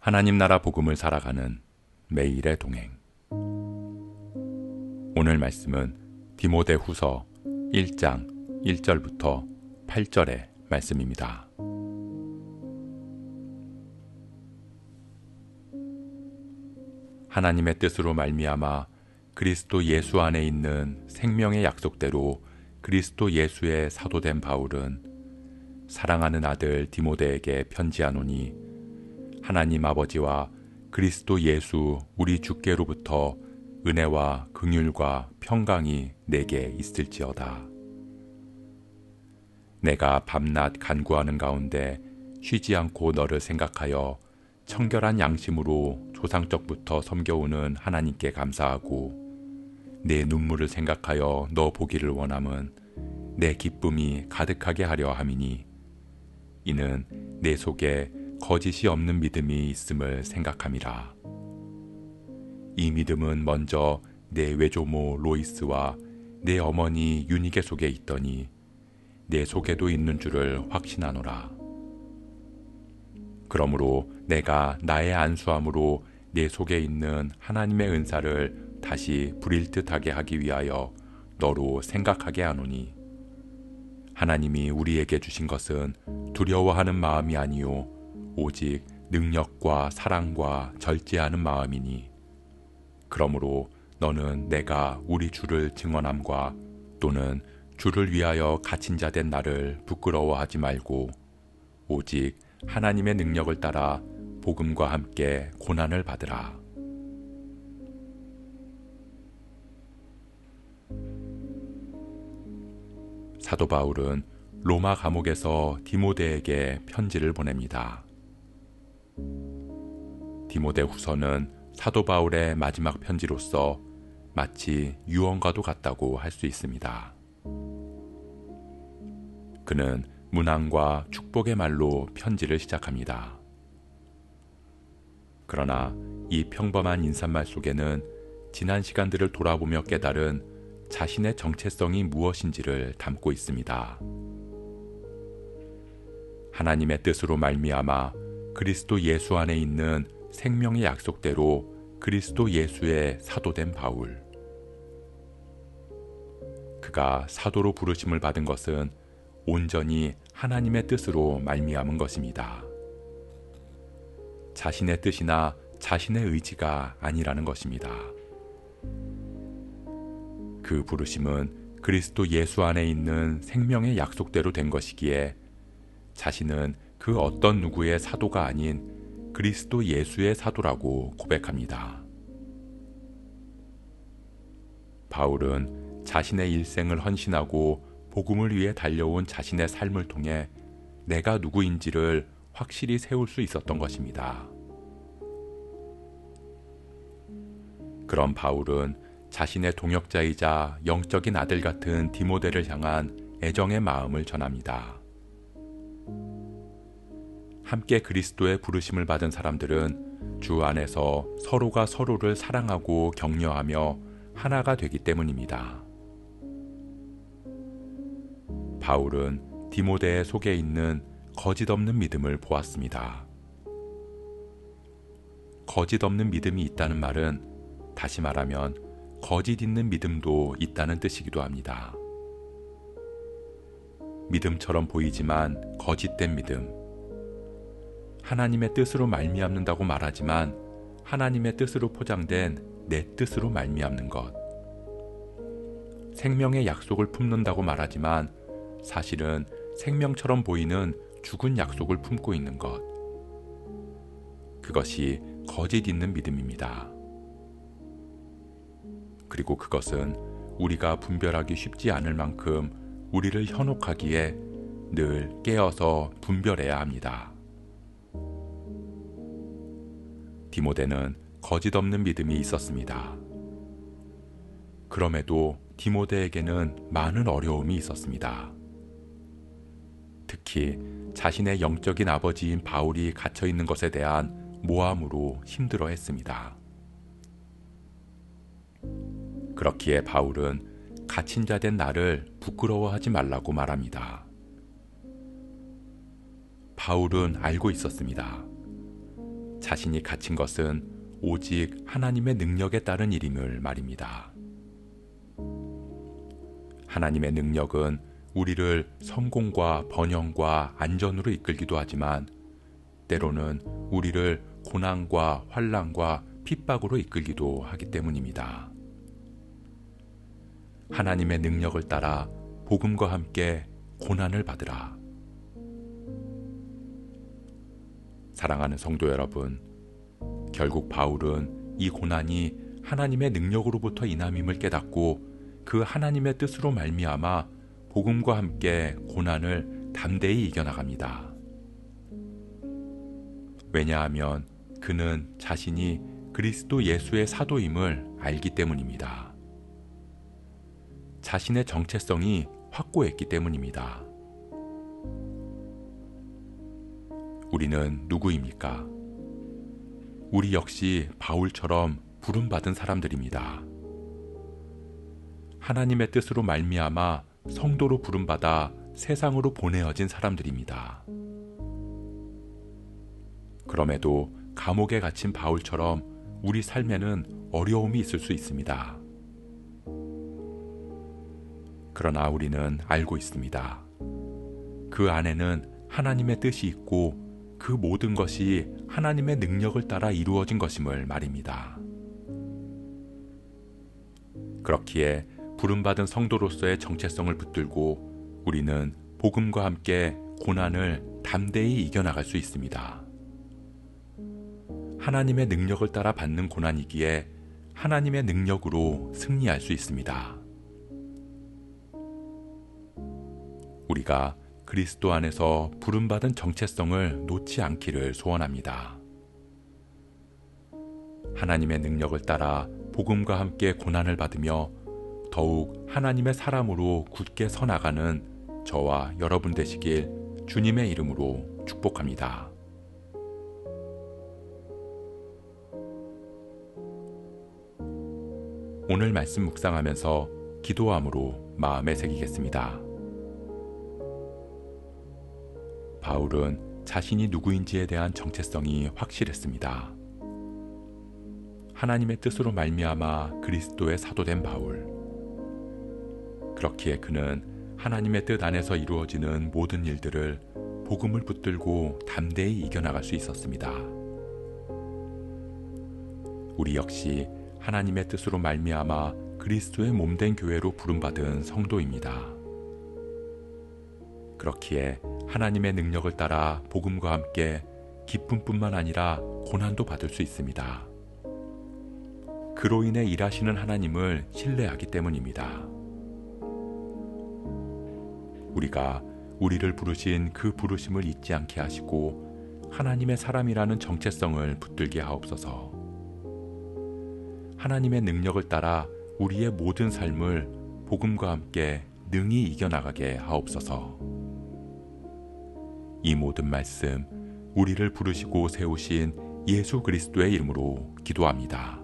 하나님 나라 복음을 살아가는 매일의 동행. 오늘 말씀은 디모데후서 1장 1절부터 8절의 말씀입니다. 하나님의 뜻으로 말미암아 그리스도 예수 안에 있는 생명의 약속대로 그리스도 예수의 사도된 바울은 사랑하는 아들 디모데에게 편지하노니 하나님 아버지와 그리스도 예수 우리 주께로부터 은혜와 긍휼과 평강이 내게 있을지어다. 내가 밤낮 간구하는 가운데 쉬지 않고 너를 생각하여 청결한 양심으로 조상적부터 섬겨오는 하나님께 감사하고 내 눈물을 생각하여 너 보기를 원함은 내 기쁨이 가득하게 하려 함이니 이는 내 속에 거짓이 없는 믿음이 있음을 생각함이라. 이 믿음은 먼저 내 외조모 로이스와 내 어머니 유니게 속에 있더니 내 속에도 있는 줄을 확신하노라. 그러므로 내가 나의 안수함으로 내 속에 있는 하나님의 은사를 다시 불일듯하게 하기 위하여 너로 생각하게 하노니 하나님이 우리에게 주신 것은 두려워하는 마음이 아니요 오직 능력과 사랑과 절제하는 마음이니 그러므로 너는 내가 우리 주를 증언함과 또는 주를 위하여 갇힌 자 된 나를 부끄러워하지 말고 오직 하나님의 능력을 따라 복음과 함께 고난을 받으라. 사도 바울은 로마 감옥에서 디모데에게 편지를 보냅니다. 디모데후서는 사도 바울의 마지막 편지로서 마치 유언과도 같다고 할 수 있습니다. 그는 문안과 축복의 말로 편지를 시작합니다. 그러나 이 평범한 인사말 속에는 지난 시간들을 돌아보며 깨달은 자신의 정체성이 무엇인지를 담고 있습니다. 하나님의 뜻으로 말미암아 그리스도 예수 안에 있는 생명의 약속대로 그리스도 예수의 사도된 바울. 그가 사도로 부르심을 받은 것은 온전히 하나님의 뜻으로 말미암은 것입니다. 자신의 뜻이나 자신의 의지가 아니라는 것입니다. 그 부르심은 그리스도 예수 안에 있는 생명의 약속대로 된 것이기에 자신은 그 어떤 누구의 사도가 아닌 그리스도 예수의 사도라고 고백합니다. 바울은 자신의 일생을 헌신하고 복음을 위해 달려온 자신의 삶을 통해 내가 누구인지를 확실히 세울 수 있었던 것입니다. 그런 바울은 자신의 동역자이자 영적인 아들 같은 디모데를 향한 애정의 마음을 전합니다. 함께 그리스도의 부르심을 받은 사람들은 주 안에서 서로가 서로를 사랑하고 격려하며 하나가 되기 때문입니다. 바울은 디모데의 속에 있는 거짓 없는 믿음을 보았습니다. 거짓 없는 믿음이 있다는 말은 다시 말하면 거짓 있는 믿음도 있다는 뜻이기도 합니다. 믿음처럼 보이지만 거짓된 믿음. 하나님의 뜻으로 말미암는다고 말하지만 하나님의 뜻으로 포장된 내 뜻으로 말미암는 것. 생명의 약속을 품는다고 말하지만 사실은 생명처럼 보이는 죽은 약속을 품고 있는 것. 그것이 거짓 있는 믿음입니다. 그리고 그것은 우리가 분별하기 쉽지 않을 만큼 우리를 현혹하기에 늘 깨어서 분별해야 합니다. 디모데는 거짓 없는 믿음이 있었습니다. 그럼에도 디모데에게는 많은 어려움이 있었습니다. 특히 자신의 영적인 아버지인 바울이 갇혀 있는 것에 대한 모함으로 힘들어 했습니다. 그렇기에 바울은 갇힌 자 된 나를 부끄러워하지 말라고 말합니다. 바울은 알고 있었습니다. 자신이 갇힌 것은 오직 하나님의 능력에 따른 일임을 말입니다. 하나님의 능력은 우리를 성공과 번영과 안전으로 이끌기도 하지만 때로는 우리를 고난과 환난과 핍박으로 이끌기도 하기 때문입니다. 하나님의 능력을 따라 복음과 함께 고난을 받으라. 사랑하는 성도 여러분, 결국 바울은 이 고난이 하나님의 능력으로부터 인함임을 깨닫고 그 하나님의 뜻으로 말미암아 복음과 함께 고난을 담대히 이겨나갑니다. 왜냐하면 그는 자신이 그리스도 예수의 사도임을 알기 때문입니다. 자신의 정체성이 확고했기 때문입니다. 우리는 누구입니까? 우리 역시 바울처럼 부름받은 사람들입니다. 하나님의 뜻으로 말미암아 성도로 부름받아 세상으로 보내어진 사람들입니다. 그럼에도 감옥에 갇힌 바울처럼 우리 삶에는 어려움이 있을 수 있습니다. 그러나 우리는 알고 있습니다. 그 안에는 하나님의 뜻이 있고 그 모든 것이 하나님의 능력을 따라 이루어진 것임을 말입니다. 그렇기에 부름받은 성도로서의 정체성을 붙들고 우리는 복음과 함께 고난을 담대히 이겨나갈 수 있습니다. 하나님의 능력을 따라 받는 고난이기에 하나님의 능력으로 승리할 수 있습니다. 우리가 그리스도 안에서 부름받은 정체성을 놓지 않기를 소원합니다. 하나님의 능력을 따라 복음과 함께 고난을 받으며 더욱 하나님의 사람으로 굳게 서 나가는 저와 여러분 되시길 주님의 이름으로 축복합니다. 오늘 말씀 묵상하면서 기도함으로 마음에 새기겠습니다. 바울은 자신이 누구인지에 대한 정체성이 확실했습니다. 하나님의 뜻으로 말미암아 그리스도의 사도된 바울. 그렇기에 그는 하나님의 뜻 안에서 이루어지는 모든 일들을 복음을 붙들고 담대히 이겨나갈 수 있었습니다. 우리 역시 하나님의 뜻으로 말미암아 그리스도의 몸된 교회로 부름받은 성도입니다. 그렇기에 하나님의 능력을 따라 복음과 함께 기쁨뿐만 아니라 고난도 받을 수 있습니다. 그로 인해 일하시는 하나님을 신뢰하기 때문입니다. 우리가 우리를 부르신 그 부르심을 잊지 않게 하시고 하나님의 사람이라는 정체성을 붙들게 하옵소서. 하나님의 능력을 따라 우리의 모든 삶을 복음과 함께 능히 이겨나가게 하옵소서. 이 모든 말씀 우리를 부르시고 세우신 예수 그리스도의 이름으로 기도합니다.